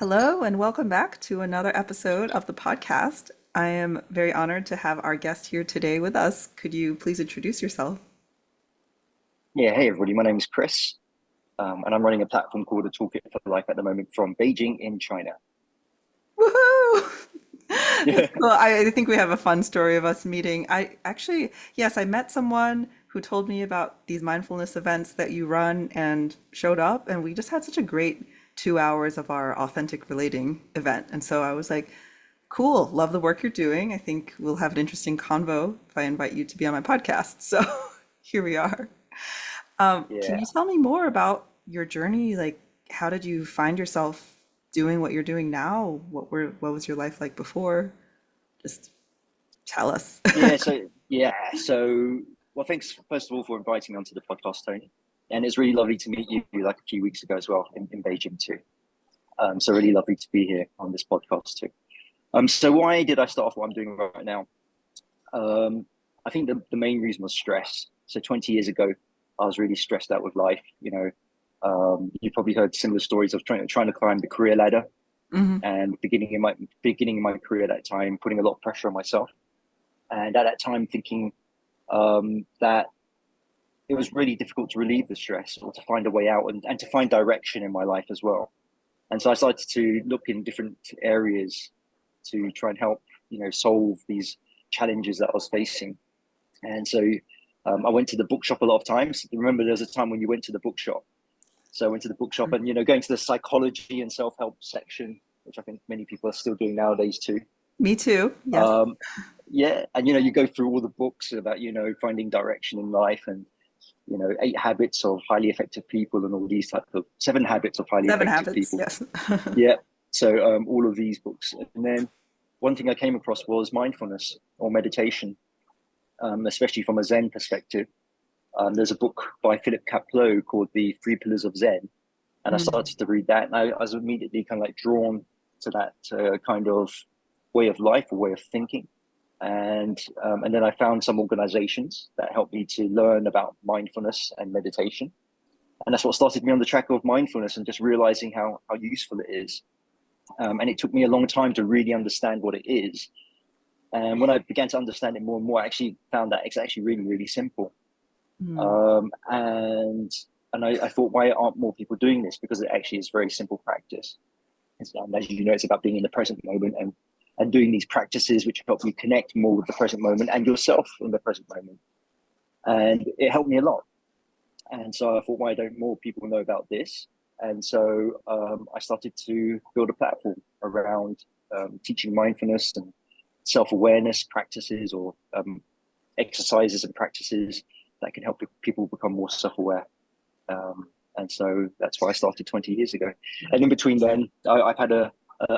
Hello, and welcome back to another episode of the podcast. I am very honored to have our guest here today with us. Could you please introduce yourself? Yeah, hey everybody, my name is Chris, and I'm running a platform called AToolkitForLife at the moment from Beijing in China. Woohoo! That's Yeah, cool. I think we have a fun story of us meeting. I actually, yes, I met someone who told me about these mindfulness events that you run and showed up, and we just had such a great 2 hours of our authentic relating event. And so I was like, cool, love the work you're doing. I think we'll have an interesting convo if I invite you to be on my podcast. So here we are. Can yeah, you tell me more about your journey? Like, how did you find yourself doing what you're doing now? What was your life like before? Just tell us. yeah. Well, thanks first of all for inviting me onto the podcast, Tony. And it's really lovely to meet you like a few weeks ago as well in Beijing too. So really lovely to be here on this podcast too. So why did I start off what I'm doing right now? I think the main reason was stress. So 20 years ago, I was really stressed out with life. You've probably heard similar stories of trying to climb the career ladder Hmm. and beginning in my career at that time, putting a lot of pressure on myself. And at that time, thinking that it was really difficult to relieve the stress or to find a way out and to find direction in my life as well. And so I started to look in different areas to try and help, solve these challenges that I was facing. And so I went to the bookshop a lot of times. Remember, there was a time when you went to the bookshop. So I went to the bookshop and, going to the psychology and self-help section, which I think many people are still doing nowadays too. Me too. Yes. Um, yeah. And, you go through all the books about, finding direction in life and, 8 habits of highly effective people and all these types of 7 habits of highly Seven effective Habits. people. Yes. Yeah. So all of these books. And then one thing I came across was mindfulness or meditation, especially from a Zen perspective. There's a book by Philip Kapleau called The Three Pillars of Zen. And I Mm. started to read that. And I was immediately kind of like drawn to that kind of way of life or way of thinking. And then I found some organizations that helped me to learn about mindfulness and meditation. And that's what started me on the track of mindfulness and just realizing how useful it is. And it took me a long time to really understand what it is. And when I began to understand it more and more, I actually found that it's actually really, really simple. Mm. And I thought, why aren't more people doing this? Because it actually is very simple practice. As you know, it's about being in the present moment and doing these practices which help you connect more with the present moment and yourself in the present moment. And it helped me a lot. And so I thought, why don't more people know about this? And so I started to build a platform around teaching mindfulness and self-awareness practices or exercises and practices that can help people become more self-aware. And so that's why I started 20 years ago. And in between then, I've had a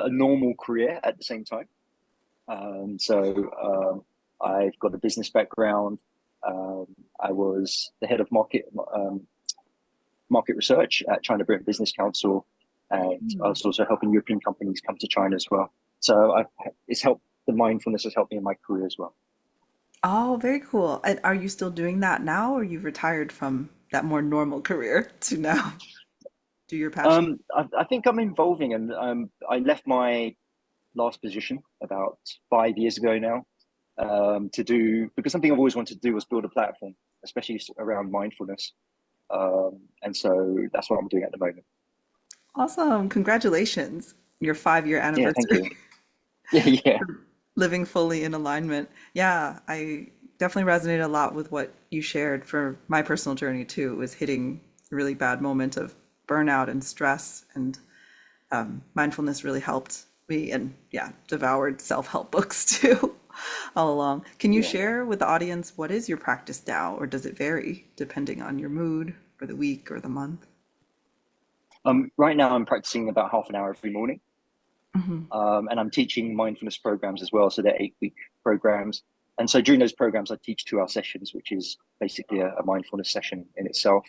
normal career at the same time. I've got a business background. Um, I was the head of market research at China Britain Business Council, and I Mm. was also helping European companies come to China as well. So it's helped. The mindfulness has helped me in my career as well. Oh, very cool. And are you still doing that now, or you've retired from that more normal career to now do your passion? I think I'm evolving, and I left my last position about 5 years ago now to do because something I've always wanted to do was build a platform, especially around mindfulness. And so that's what I'm doing at the moment. Awesome. Congratulations. Your 5 year Yeah, thank anniversary. you. Yeah, yeah, Living fully in alignment. Yeah, I definitely resonated a lot with what you shared for my personal journey too. It was hitting a really bad moment of burnout and stress, and mindfulness really helped me. And yeah, devoured self-help books too all along. Can you yeah. share with the audience what is your practice now, or does it vary depending on your mood or the week or the month? Right now, I'm practicing about half an hour every morning, Hmm. and I'm teaching mindfulness programs as well. So they're 8 week programs, and so during those programs, I teach 2 hour sessions, which is basically a mindfulness session in itself.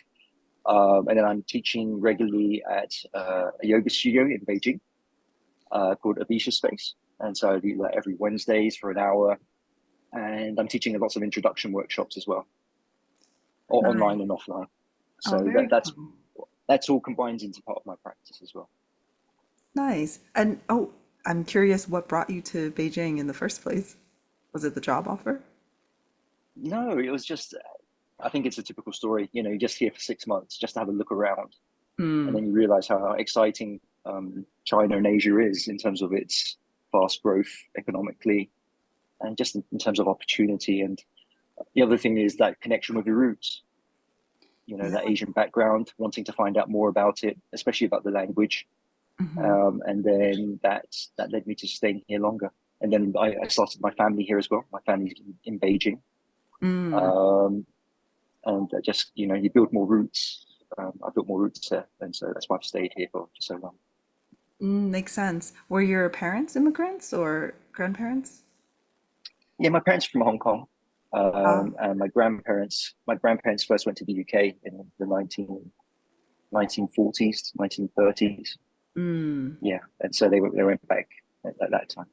And then I'm teaching regularly at a yoga studio in Beijing called Avisha Space. And so I do that every Wednesdays for an hour. And I'm teaching lots of introduction workshops as well, or Nice. online and offline. Oh, So very cool. that's all combines into part of my practice as well. Nice. And oh, I'm curious what brought you to Beijing in the first place? Was it the job offer? No, it was just, I think it's a typical story. You know, you're just here for 6 months just to have a look around. And Mm, then you realize how exciting China and Asia is in terms of its fast growth economically and just in terms of opportunity. And the other thing is that connection with your roots, you know, that yeah. Asian background, wanting to find out more about it, especially about the language. Hmm. And then that led me to staying here longer. And then I started my family here as well. My family's in Beijing. Mm, Um, and just, you know, you build more roots. I built more roots here. And so that's why I've stayed here for so long. makes sense. Were your parents immigrants or grandparents? Yeah, my parents are from Hong Kong. Ah, And my grandparents first went to the UK in the 1940s, 1930s. mm, Yeah. And so they went back at that time.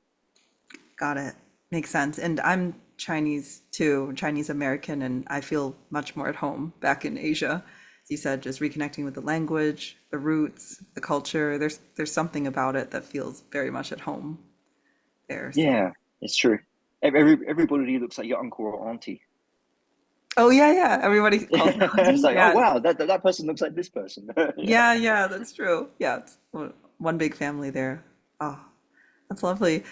got it. Makes sense. And I'm Chinese too, Chinese American, and I feel much more at home back in Asia. As you said, just reconnecting with the language, the roots, the culture. There's something about it that feels very much at home there. So, Yeah, it's true. Everybody looks like your uncle or auntie. oh yeah, yeah. Everybody calls me It's auntie. like, oh Yeah, wow, that person looks like this person. Yeah. yeah, yeah. That's true. Yeah, it's one big family there. Oh, that's lovely.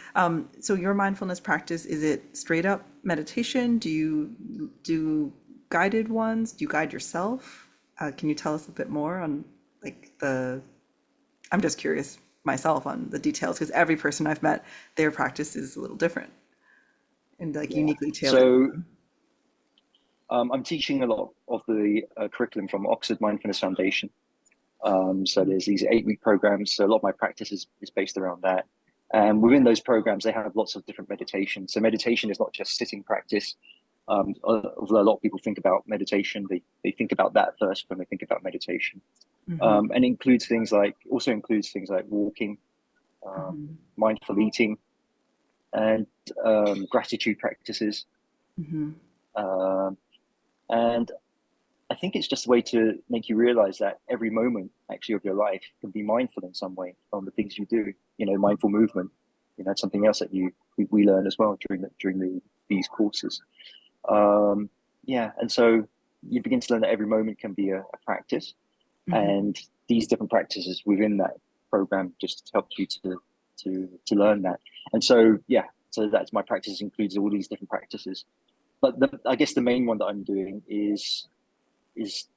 So your mindfulness practice, is it straight up meditation? Do you do guided ones? Do you guide yourself? Can you tell us a bit more on like I'm just curious myself on the details because every person I've met, their practice is a little different and like Yeah. uniquely tailored. So I'm teaching a lot of the curriculum from Oxford Mindfulness Foundation. So there's these 8-week programs. So a lot of my practice is based around that. And within those programs, they have lots of different meditations. So meditation is not just sitting practice. Although a lot of people think about meditation, they think about that first when they think about meditation. Hmm. And also includes things like walking, um, Hmm. mindful eating, and gratitude practices. Hmm. Um, and I think it's just a way to make you realize that every moment actually of your life can be mindful in some way on the things you do. You know, mindful movement. You know, it's something else that we learn as well these courses. Um, yeah, and so you begin to learn that every moment can be a practice, Hmm. and these different practices within that program just help you to learn that. And so yeah, so that's my practice includes all these different practices. But I guess the main one that I'm doing is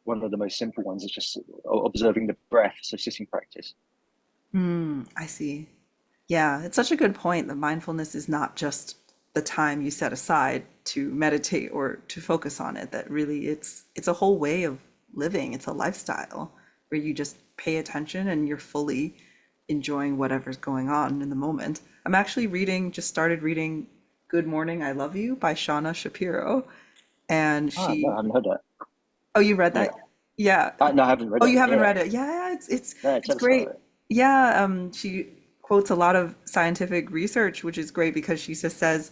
one of the most simple ones. It's just observing the breath, so sitting practice. Mm, I see. Yeah, it's such a good point that mindfulness is not just the time you set aside to meditate or to focus on it, that really it's a whole way of living. It's a lifestyle where you just pay attention and you're fully enjoying whatever's going on in the moment. I'm actually just started reading Good Morning, I Love You by Shauna Shapiro. And Ah, no, I she, haven't heard that. oh, you read Yeah, that? Yeah. no, I haven't read Oh, it. you haven't Yeah, read it? Yeah, no, it's tell us about great. it. Yeah, she quotes a lot of scientific research, which is great because she just says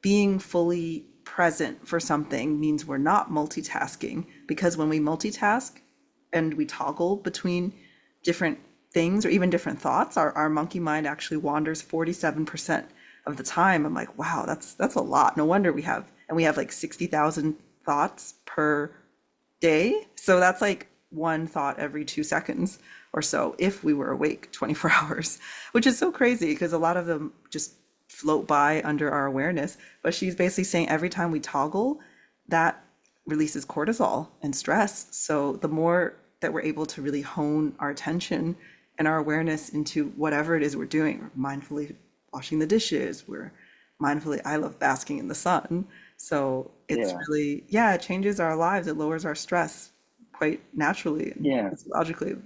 being fully present for something means we're not multitasking because when we multitask and we toggle between different things or even different thoughts, our monkey mind actually wanders 47% of the time. I'm like, wow, that's a lot. No wonder we have like 60,000 thoughts per day. So that's like one thought every 2 seconds or so if we were awake 24 hours, which is so crazy because a lot of them just float by under our awareness. But she's basically saying every time we toggle, that releases cortisol and stress. So the more that we're able to really hone our attention and our awareness into whatever it is we're doing, we're mindfully washing the dishes, we're mindfully, I love basking in the sun. So it's Yeah, really, yeah, it changes our lives. It lowers our stress quite naturally and yeah, physiologically.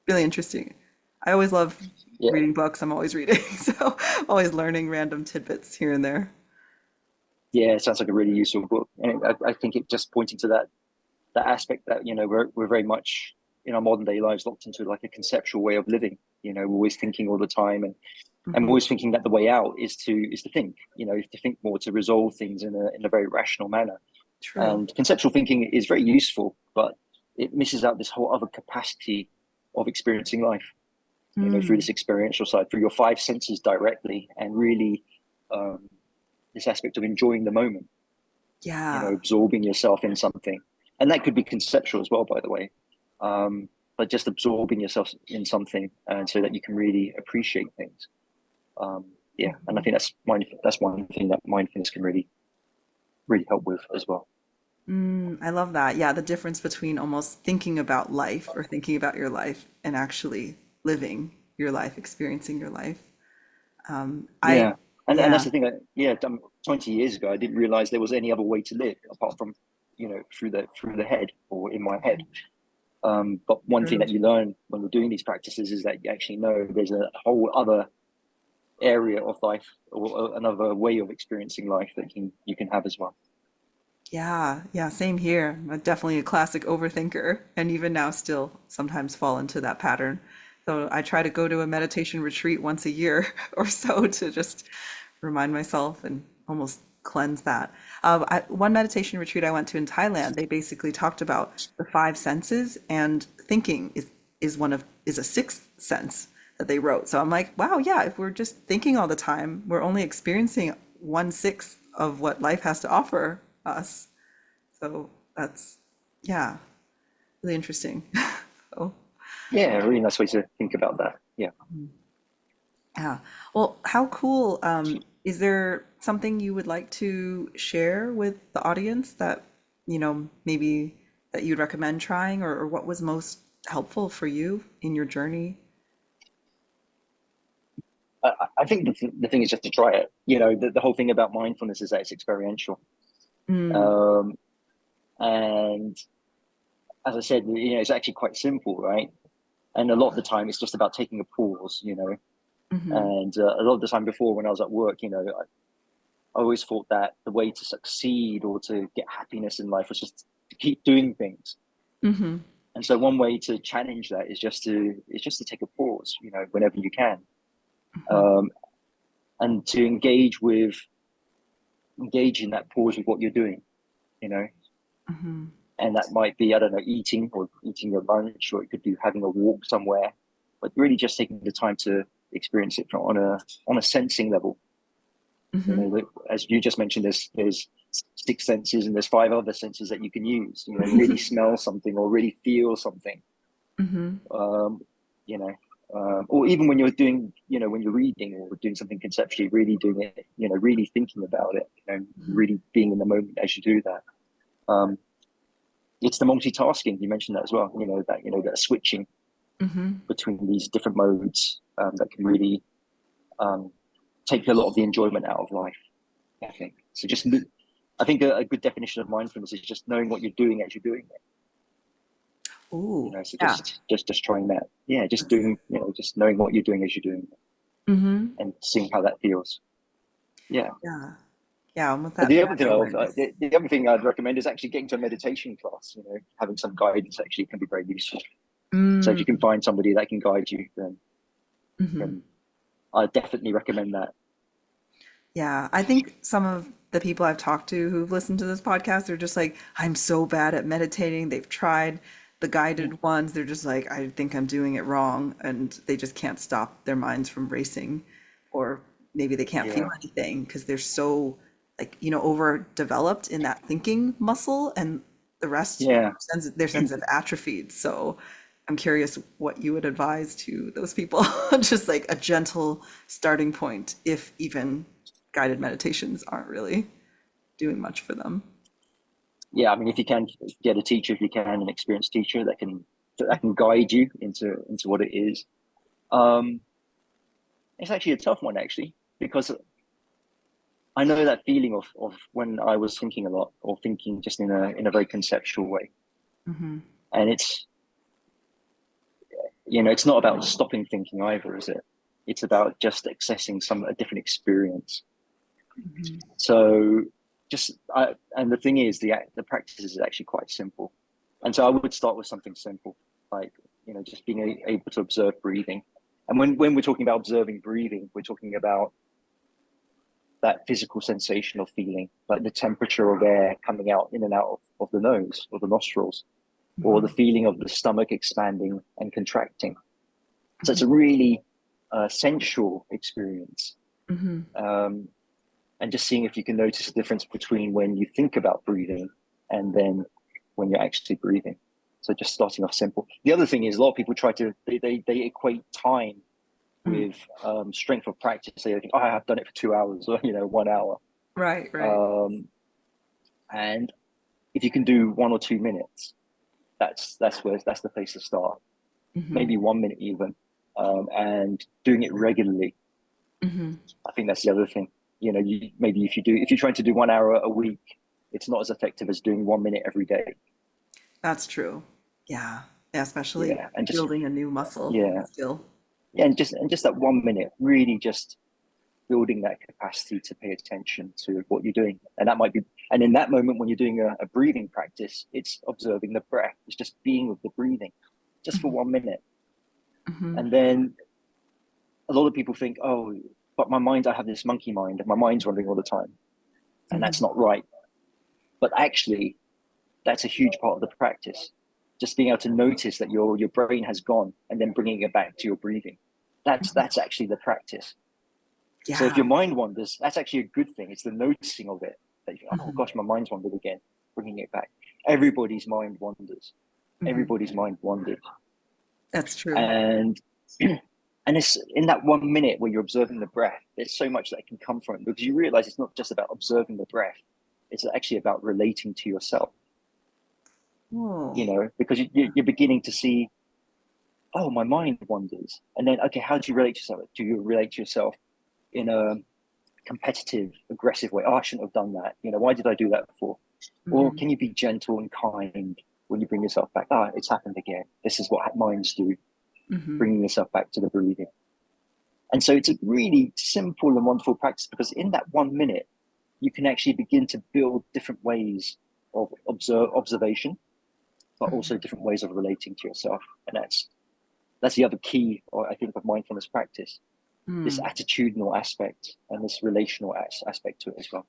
Really interesting. I always love yeah, reading books. I'm always reading, so always learning random tidbits here and there. yeah. It sounds like a really useful book, and I think it just pointing to that aspect that you know we're very much in our modern day lives locked into like a conceptual way of living. You know, we're always thinking all the time, and we're Hmm. always thinking that the way out is to think. You know, to think more, to resolve things in a very rational manner. True. And conceptual thinking is very useful, but it misses out this whole other capacity of experiencing life. through Mm. this experiential side, through your five senses directly, and really um, this aspect of enjoying the moment, Yeah. absorbing yourself in something. And that could be conceptual as well, by the way. But just absorbing yourself in something, and so that you can really appreciate things. Um, yeah, and I think that's one thing that mindfulness can really help with as well. I love that. Yeah, the difference between almost thinking about life or thinking about your life and actually living your life, experiencing your life. I, Yeah, and that's yeah. the thing. 20 years ago, I didn't realize there was any other way to live apart from through the head or in my head. But one thing True. that you learn when we're doing these practices is that you actually know there's a whole other area of life or another way of experiencing life that you can have as well. Yeah, yeah, same here. I'm definitely a classic overthinker, and even now still sometimes fall into that pattern. So I try to go to a meditation retreat once a year or so to just remind myself and almost cleanse that. One meditation retreat I went to in Thailand, they basically talked about the five senses, and thinking is a sixth sense that they wrote. So I'm like, wow, yeah, if we're just thinking all the time, we're only experiencing one sixth of what life has to offer us. So that's, yeah, really interesting. Oh, Yeah, a really nice way to think about that. Yeah. yeah. Well, how cool. Is there something you would like to share with the audience that, maybe that you'd recommend trying, or what was most helpful for you in your journey? I think the thing is just to try it. The whole thing about mindfulness is that it's experiential. Mm, Um, and as I said, it's actually quite simple, right? And a lot of the time, it's just about taking a pause. hmm And a lot of the time before, when I was at work, I always thought that the way to succeed or to get happiness in life was just to keep doing things. hmm And so one way to challenge that is just to take a pause, whenever you can, hmm um, and to engage in that pause with what you're doing, you know. hmm And that might be, I don't know, eating your lunch, or it could be having a walk somewhere, but really just taking the time to experience it on a sensing level. hmm As you just mentioned, there's six senses and there's five other senses that you can use. Really smell something or really feel something. hmm Um, you know, or even when you're doing, when you're reading or doing something conceptually, really doing it, really thinking about it, really being in the moment as you do that. Um, it's the multitasking. You mentioned that as well. That switching hmm between these different modes that can really um, take a lot of the enjoyment out of life. I think so. I think a good definition of mindfulness is just knowing what you're doing as you're doing it. Ooh, So yeah. just trying that. Yeah, just doing. Just knowing what you're doing as you're doing it hmm and seeing how that feels. Yeah. Yeah. Yeah. And with But that breath awareness. the other thing I'd recommend is actually getting to a meditation class. Having some guidance actually can be very useful. So if you can Mm, find somebody that can guide you, then hmm then I definitely recommend that. Yeah, I think some of the people I've talked to who've listened to this podcast, they're just like, I'm so bad at meditating. They've tried the guided ones. They're just like, I think I'm doing it wrong. And they just can't stop their minds from racing. Or maybe they can't feel Yeah. anything because they're so, like, overdeveloped in that thinking muscle, and the rest, Yeah. their sense of atrophied. So I'm curious what you would advise to those people. Just like a gentle starting point, if even guided meditations aren't really doing much for them. Yeah, I mean, if you can get a teacher, if you can, an experienced teacher that can guide you into what it is. Um, it's actually a tough one, actually, because I know that feeling of when I was thinking a lot or thinking just in a very conceptual way, hmm and it's not about stopping thinking either, is it? It's about just accessing a different experience. hmm So and the thing is, the practice is actually quite simple, and so I would start with something simple, like just being able to observe breathing. And when we're talking about observing breathing, we're talking about that physical sensation of feeling, like the temperature of air coming out in and out of the nose or the nostrils, or the hmm feeling of the stomach expanding and contracting. So it's a really sensual experience. Mm-hmm. Um, and just seeing if you can notice the difference between when you think about breathing and then when you're actually breathing. So just starting off simple. The other thing is a lot of people try to, they equate time Mm. with strength of practice. So they think, oh, I have done it for 2 hours or, 1 hour. Right, right. Um, and if you can do 1 or 2 minutes, that's the place to start. Mm-hmm. Maybe 1 minute even, and doing it regularly. Mm-hmm. I think that's the other thing. Maybe if you're trying to do 1 hour a week, it's not as effective as doing 1 minute every day. That's true. Yeah. Yeah, especially Yeah, and just building a new muscle yeah, skill. yeah, and just that 1 minute, really just building that capacity to pay attention to what you're doing, and that might be. And in that moment, when you're doing a breathing practice, it's observing the breath. It's just being with the breathing, just for Mm-hmm. 1 minute, Mm-hmm. and then a lot of people think, oh, but my mind, I have this monkey mind, and my mind's wandering all the time, and Mm-hmm. that's not right. But actually, that's a huge part of the practice. Just being able to notice that your brain has gone, and then bringing it back to your breathing. That's actually the practice. So if Yeah. your mind wanders, that's actually a good thing. It's the noticing of it that you think, oh Mm-hmm. gosh, my mind's wandered again, bringing it back. Everybody's mind wanders. Mm-hmm. Everybody's mind wandered, That's true. and and it's in that 1 minute where you're observing the breath. There's so much that can come from it because you realize it's not just about observing the breath. It's actually about relating to yourself. Oh. Because you're beginning to see, oh, my mind wanders, and then okay, how do you relate to yourself? Do you relate to yourself in a competitive, aggressive way? Oh, I shouldn't have done that. Why did I do that before? Or Mm-hmm. can you be gentle and kind when you bring yourself back? Ah, it's happened again. This is what minds do, Mm-hmm. bringing yourself back to the breathing. And so it's a really simple and wonderful practice because in that 1 minute, you can actually begin to build different ways of observation, but also different ways of relating to yourself. And that's the other key, or I think, of mindfulness practice, this Mm. attitudinal aspect and this relational aspect to it as well.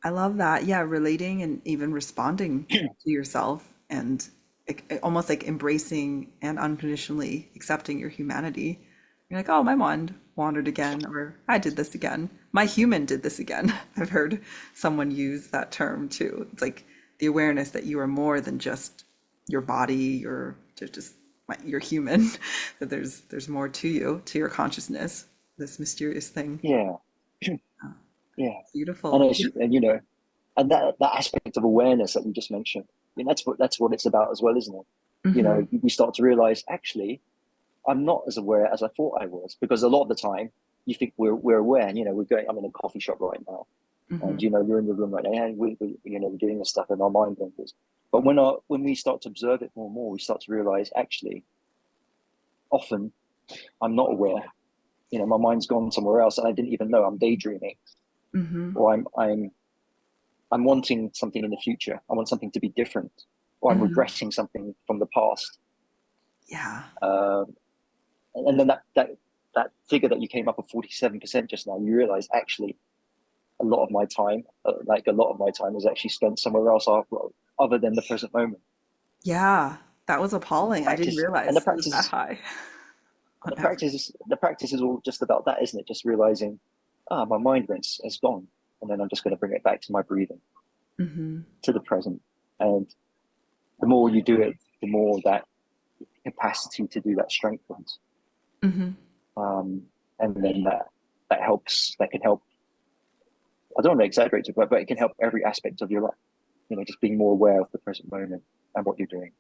I love that. Yeah, relating and even responding to yourself and almost like embracing and unconditionally accepting your humanity. You're like, oh, my mind wandered again, or I did this again. My human did this again. I've heard someone use that term too. It's like the awareness that you are more than just your body, just you're human, that there's more to you, to your consciousness, this mysterious thing. Yeah, yeah, and Beautiful. it's, and and that aspect of awareness that you just mentioned, that's what it's about as well, isn't it? Hmm. We start to realize, actually, I'm not as aware as I thought I was, because a lot of the time you think we're aware. We're going. I'm in a coffee shop right now, and Hmm. you're in the room right now, and we're doing this stuff, and our mind wanders. But when we start to observe it more and more, we start to realize, actually, often I'm not aware. My mind's gone somewhere else, and I didn't even know. I'm daydreaming, Hmm. or I'm wanting something in the future. I want something to be different, or I'm Hmm. regretting something from the past. Yeah. Um, and then that figure that you came up with, 47% just now, you realize, actually, a lot of my time is actually spent somewhere else other than the present moment. Yeah. That was appalling. I didn't Practice and the realize it was that practice high on the average. practice is the practice is all just about that, isn't it? Just realizing, my mind has gone, and then I'm just going to bring it back to my breathing, Hmm. to the present. And the more you do it, the more that capacity to do that strengthens. Hmm. Um, and then that helps. That can help. I don't want to exaggerate it, but it can help every aspect of your life. Just being more aware of the present moment and what you're doing.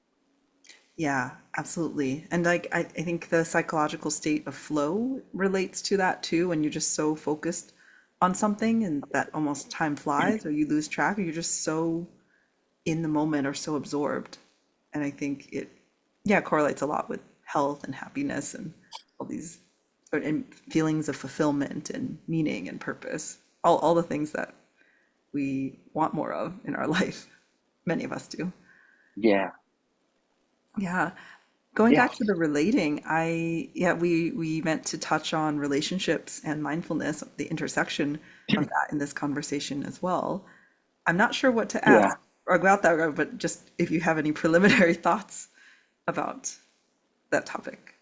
Yeah, absolutely. And like I think the psychological state of flow relates to that too, when you're just so focused on something and that almost time flies or you lose track or you're just so in the moment or so absorbed. And I think it, yeah, correlates a lot with health and happiness and all these and feelings of fulfillment and meaning and purpose. All the things that we want more of in our life. Many of us do. Yeah, Yeah. Going yeah, back to the relating, yeah, we meant to touch on relationships and mindfulness, the intersection of that in this conversation as well. I'm not sure what to yeah. ask about that, but just if you have any preliminary thoughts about that topic.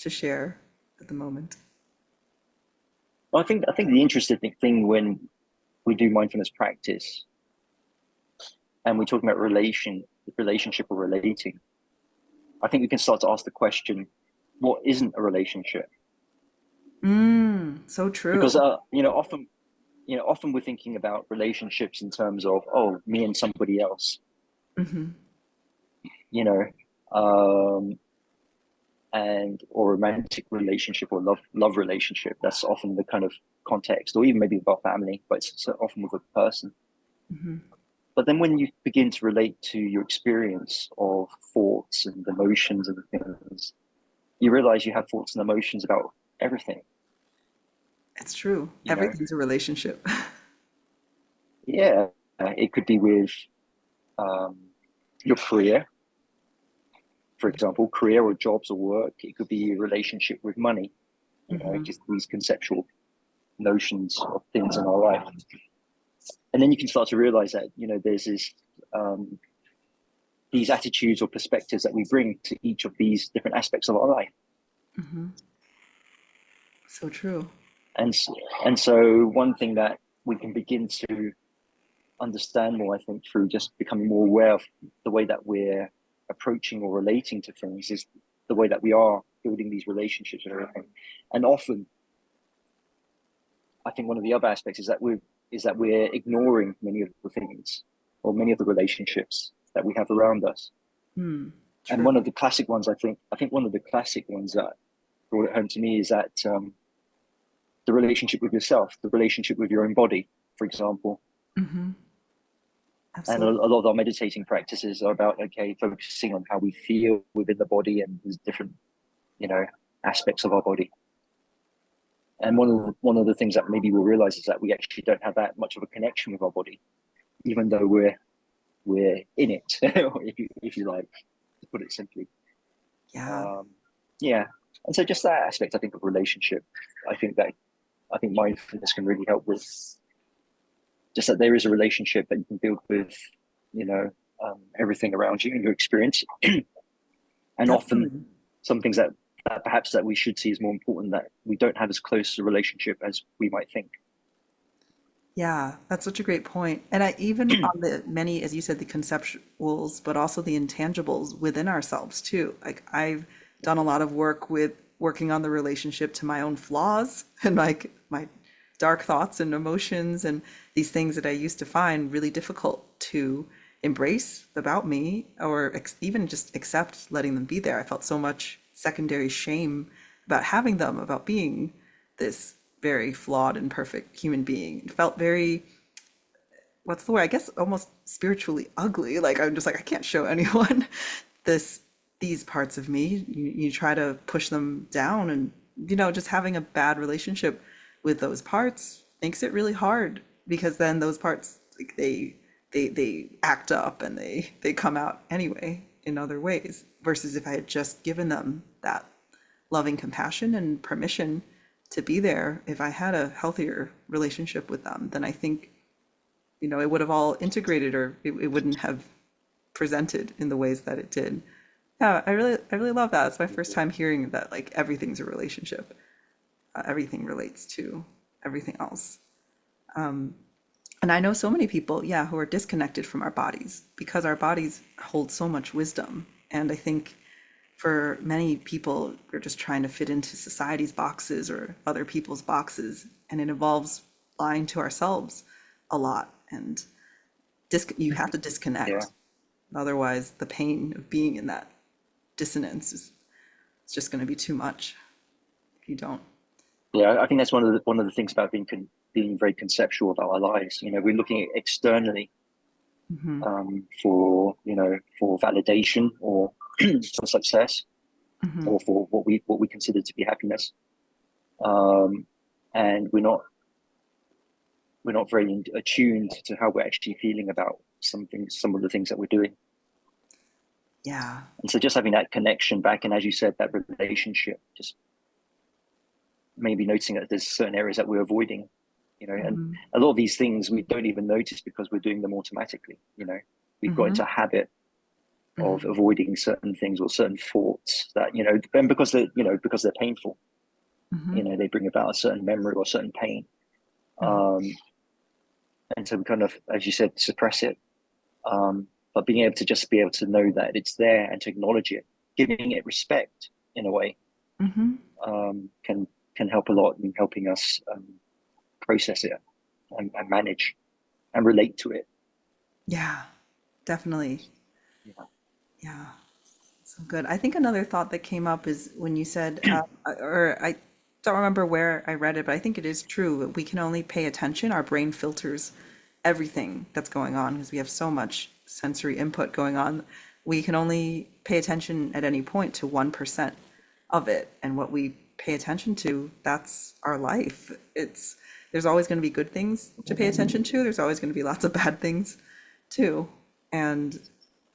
to share at the moment? Well, I think the interesting thing when we do mindfulness practice and we're talking about relationship or relating, I think we can start to ask the question, what isn't a relationship? So Because true. often we're thinking about relationships in terms of, oh, me and somebody else, Hmm. you know, um, and or romantic relationship or love relationship. That's often the kind of context, or even maybe with our family, but it's so often with a person. Hmm. But then when you begin to relate to your experience of thoughts and emotions and things, you realize you have thoughts and emotions about everything, It's true. you know? Everything's a relationship. Yeah, it could be with um, your career, for example, career or jobs or work. It could be a relationship with money, Hmm. just these conceptual notions of things in our life. And then you can start to realize that, there's um, these attitudes or perspectives that we bring to each of these different aspects of our life. Hmm. So true. And so, and so one thing that we can begin to understand more, I think, through just becoming more aware of the way that we're approaching or relating to things is the way that we are building these relationships and everything. And often, I think one of the other aspects is that we're ignoring many of the things or many of the relationships that we have around us. Hmm. And True. one of the classic ones, I think one of the classic ones that brought it home to me is that the relationship with yourself, the relationship with your own body, for example. Hmm. And a Absolutely. lot of our meditating practices are about, okay, focusing on how we feel within the body and there's different, you know, aspects of our body. And one of the things that maybe we'll realize is that we actually don't have that much of a connection with our body, even though we're in it, if you like, to put it simply. Yeah. Um, yeah. And so just that aspect, I think, of relationship, I think that I think mindfulness can really help with just that there is a relationship that you can build with, you know, everything around you and your experience. And often Definitely. some things that perhaps that we should see as more important that we don't have as close a relationship as we might think. Yeah, that's such a great point. And I even on the many, as you said, the conceptuals, but also the intangibles within ourselves too. Like I've done a lot of work with working on the relationship to my own flaws and like my dark thoughts and emotions and these things that I used to find really difficult to embrace about me or even just accept letting them be there. I felt so much secondary shame about having them, about being this very flawed and perfect human being. It felt very, what's the word? I guess almost spiritually ugly. Like I'm just like, I can't show anyone this these parts of me. You try to push them down and just having a bad relationship with those parts makes it really hard because then those parts like they act up and they come out anyway in other ways versus if I had just given them that loving compassion and permission to be there. If I had a healthier relationship with them, then I think, it would have all integrated or it wouldn't have presented in the ways that it did. Yeah, I really love that. It's my first time hearing that like everything's a relationship. Everything relates to everything else. And I know so many people, yeah, who are disconnected from our bodies because our bodies hold so much wisdom. And I think for many people, we're just trying to fit into society's boxes or other people's boxes, and it involves lying to ourselves a lot. And you have to Yeah. disconnect. Otherwise, the pain of being in that dissonance is it's just going to be too much if you don't. Yeah. I think that's one of the things about being very conceptual about our lives. We're looking externally Hmm. for validation or for success Hmm. or for what we consider to be happiness. Um, and we're not very attuned to how we're actually feeling about some of the things that we're doing. Yeah. And so just having that connection back, and as you said, that relationship, just maybe noticing that there's certain areas that we're avoiding, and Hmm. a lot of these things we don't even notice because we're doing them automatically. We've got Hmm. into a habit of Hmm. avoiding certain things or certain thoughts that, and because they're painful, Hmm. they bring about a certain memory or certain pain. Um, and so we kind of, as you said, suppress it. But being able to just be able to know that it's there and to acknowledge it, giving it respect in a way, Hmm. can help a lot in helping us process it and manage and relate to it. Yeah, definitely. Yeah. Yeah. So good. I think another thought that came up is when you said, or I don't remember where I read it, but I think it is true. That we can only pay attention. Our brain filters everything that's going on because we have so much sensory input going on. We can only pay attention at any point to 1% of it. And what we pay attention to, that's our life. There's always going to be good things to pay attention to. There's always going to be lots of bad things too. And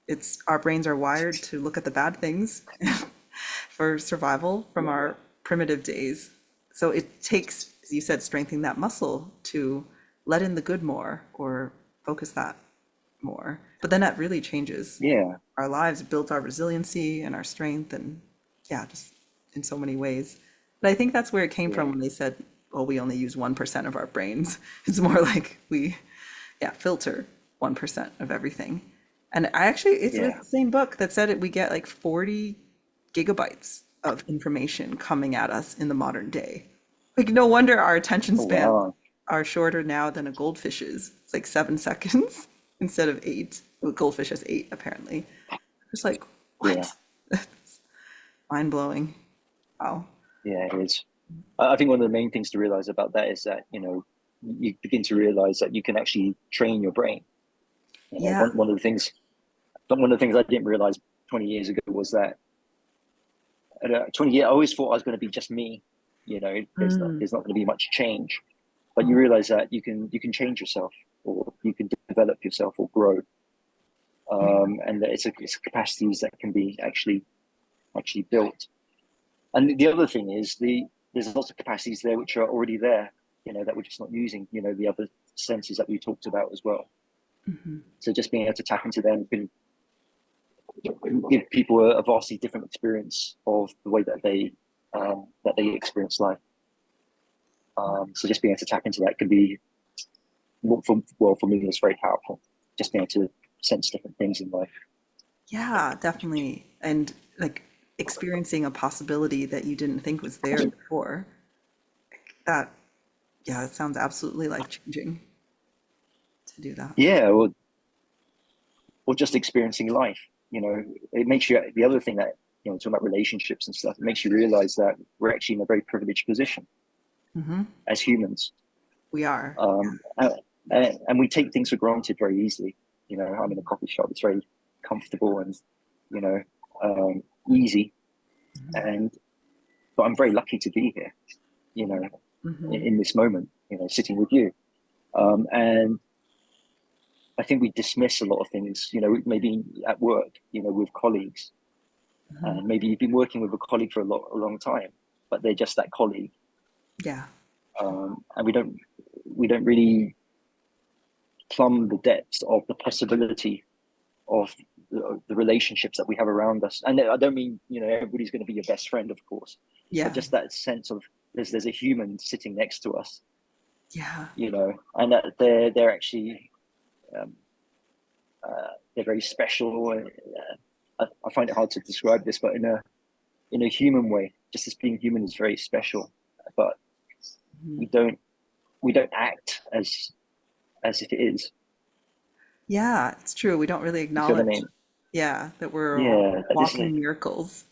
it's our brains are wired to look at the bad things for survival from Yeah. our primitive days. So it takes, as you said, strengthening that muscle to let in the good more or focus that more. But then that really changes Yeah. our lives, builds our resiliency and our strength, and yeah, just in so many ways. But I think that's where it came Yeah. from when they said, "Oh, we only use 1% of our brains." It's more like we, yeah, filter 1% of everything. And I actually, it's Yeah. the same book that said it. We get like 40 gigabytes of information coming at us in the modern day. Like, no wonder our attention Oh, spans wow. are shorter now than a goldfish's. It's like 7 seconds instead of eight. Well, goldfish has eight, apparently. Just like, Yeah. what? Mind blowing. Wow. Yeah, it is. I think one of the main things to realize about that is that, you begin to realize that you can actually train your brain. Yeah. One of the things I didn't realize 20 years ago was that 20 years, I always thought I was going to be just me. Mm. There's not going to be much change, but you realize that you can change yourself, or you can develop yourself or grow. And that it's capacities that can be actually built. And the other thing is there's lots of capacities there which are already there, that we're just not using, the other senses that we talked about as well. So just being able to tap into them can give people a vastly different experience of the way that they experience life. So just being able to tap into that could be, for me, it's very powerful. Just being able to sense different things in life. Yeah, definitely. And like experiencing a possibility that you didn't think was there before. That, yeah, it sounds absolutely life changing to do that. Yeah, or just experiencing life. It makes you, the other thing that, talking about relationships and stuff, it makes you realize that we're actually in a very privileged position Hmm. as humans. We are. And we take things for granted very easily. I'm in a coffee shop, it's very comfortable and, you know, easy. And, but I'm very lucky to be here, you know, Hmm. in this moment, sitting with you. And I think we dismiss a lot of things, maybe at work, with colleagues. Hmm. And maybe you've been working with a colleague for a long time, but they're just that colleague. Yeah. And we don't really plumb the depths of the possibility of the relationships that we have around us. And I don't mean, everybody's going to be your best friend, of course, but Yeah. just that sense of there's a human sitting next to us, Yeah. and that they're actually um, they're very special. And I find it hard to describe this, but in a human way, just as being human is very special. But we Mhm. don't we don't act as if it is. Yeah, it's true. We don't really You see what I acknowledge, mean? yeah, that we're all Yeah, that this is walking miracles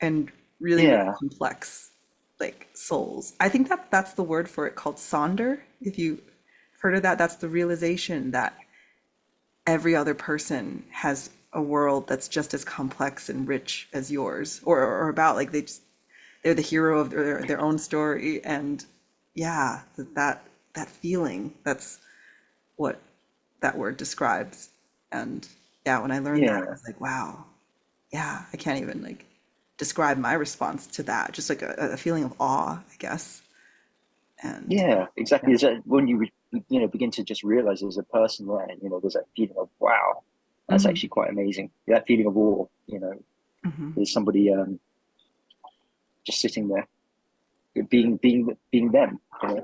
and really, really yeah, complex, like souls. I think that that's the word for it called sonder. If you've heard of that, that's the realization that every other person has a world that's just as complex and rich as yours, or about like they're the hero of their own story, and yeah, that feeling, that's what that word describes. And yeah, when I learned that, I yeah, was like, wow, yeah, I can't even like describe my response to that. Just like a feeling of awe, I guess. And yeah, yeah, exactly. Is that when you begin to just realize there's a person there, and there's that feeling of wow, That's Hmm. actually quite amazing. That feeling of awe, Hmm. there's somebody just sitting there, being them, Hmm.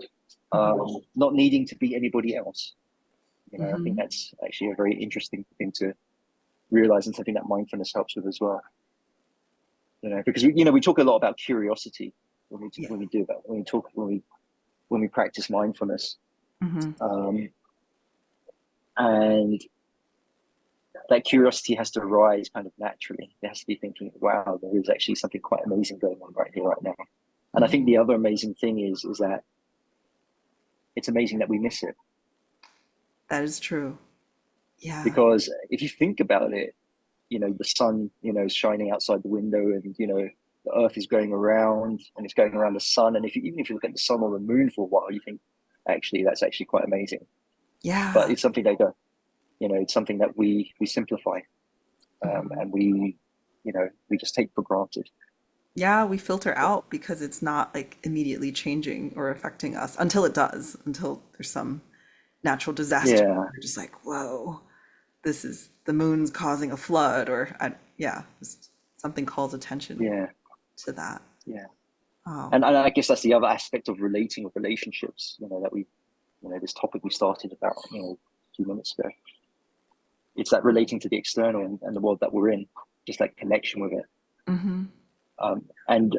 not needing to be anybody else. I think Hmm. that's actually a very interesting thing to realize, and something that mindfulness helps with as well. Because we talk a lot about curiosity when we Yeah. when we do that when we practice mindfulness, Hmm. um, and that curiosity has to arise kind of naturally. There has to be thinking, wow, there is actually something quite amazing going on right here, right now. And I think Hmm. the other amazing thing is that it's amazing that we miss it. That is true. Yeah. Because if you think about it, the sun, is shining outside the window, and, the earth is going around, and it's going around the sun. And even if you look at the sun or the moon for a while, you think, actually, that's actually quite amazing. But Yeah. it's something they don't, it's something that we simplify, Hmm. and we just take for granted. Yeah, we filter out because it's not like immediately changing or affecting us until it does, until there's some natural disaster. Yeah, We're just like, whoa, this is the moon's causing a flood, or yeah, something calls attention yeah, to that. yeah. Oh, And I guess that's the other aspect of relating with relationships, that this topic we started about, a few minutes ago. It's that relating to the external, and the world that we're in, just that connection with it. mm-hmm. And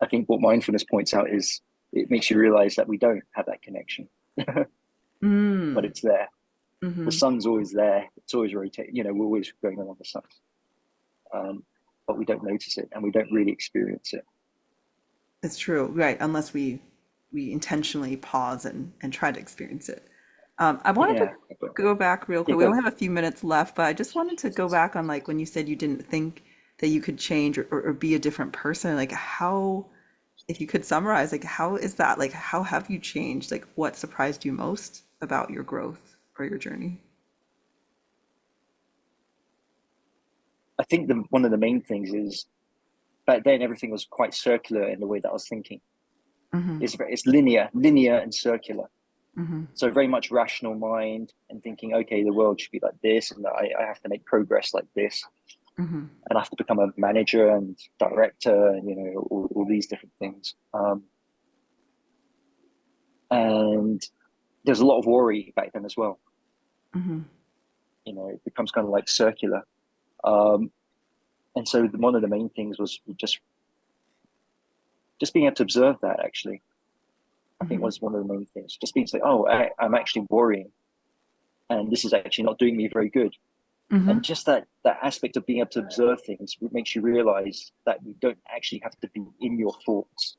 I think what mindfulness points out is it makes you realize that we don't have that connection, but Mm, it's there. The mm-hmm. sun's always there. It's always rotating. We're always going along the sun, but we don't notice it, and we don't really experience it. It's true, right? Unless we intentionally pause and try to experience it. I wanted to Yeah, but go back real yeah, quick. We only have a few minutes left, but I just wanted to go back on like when you said you didn't think that you could change or be a different person. Like how, if you could summarize, like how is that? Like how have you changed? Like what surprised you most about your growth or your journey? I think one of the main things is back then everything was quite circular in the way that I was thinking. Mm-hmm. It's linear and circular. Mm-hmm. So very much rational mind, and thinking, okay, the world should be like this, and I have to make progress like this, Mm-hmm. and I have to become a manager and director, and all these different things. And there's a lot of worry back then as well. Mm-hmm. It becomes kind of like circular. Um, and so one of the main things was just being able to observe that, actually. I think Mm-hmm. was one of the main things. Just being like, oh, I'm actually worrying, and this is actually not doing me very good. Mm-hmm. And just that aspect of being able to observe things makes you realize that you don't actually have to be in your thoughts.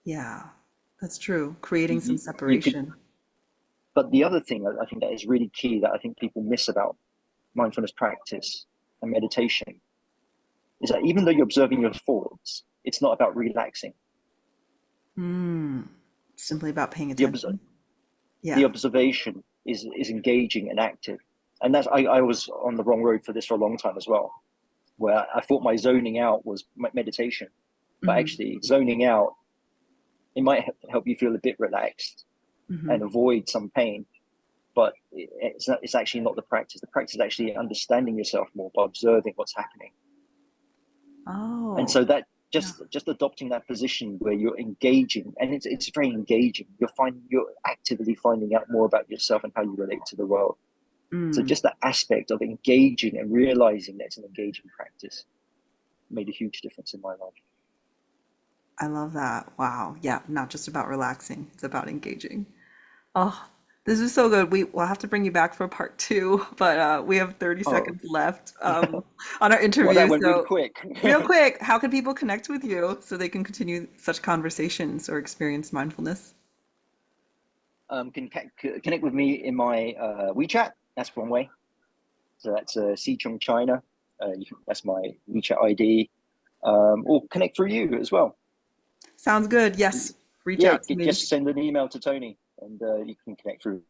Yeah, that's true. Creating some You could, separation. but the other thing I think that is really key, that I think people miss about mindfulness practice and meditation, is that even though you're observing your thoughts, it's not about relaxing. Mm. Simply about paying The obs- attention. the Yeah. observation is engaging and active, and I was on the wrong road for this for a long time as well, where I thought my zoning out was meditation, but Mm-hmm. actually zoning out, it might help you feel a bit relaxed Mm-hmm. and avoid some pain, but it's actually not the practice. The practice is actually understanding yourself more by observing what's happening. And Oh, so that yeah. just adopting that position where you're engaging, and it's very engaging. You're actively finding out more about yourself and how you relate to the world. So Mm. just that aspect of engaging and realizing that it's an engaging practice made a huge difference in my life. I love that. Wow. Yeah, not just about relaxing, it's about engaging. Oh, this is so good. We'll have to bring you back for part two, but we have 30 Oh, seconds left on our well, that interview. went really So, quick. real quick, how can people connect with you so they can continue such conversations or experience mindfulness? Can connect with me in my WeChat. That's one way. So that's Cheung China. That's my WeChat ID. Or connect through you as well. Sounds good. Yes, reach Yeah, out to me. just send an email to Tony, and you can connect through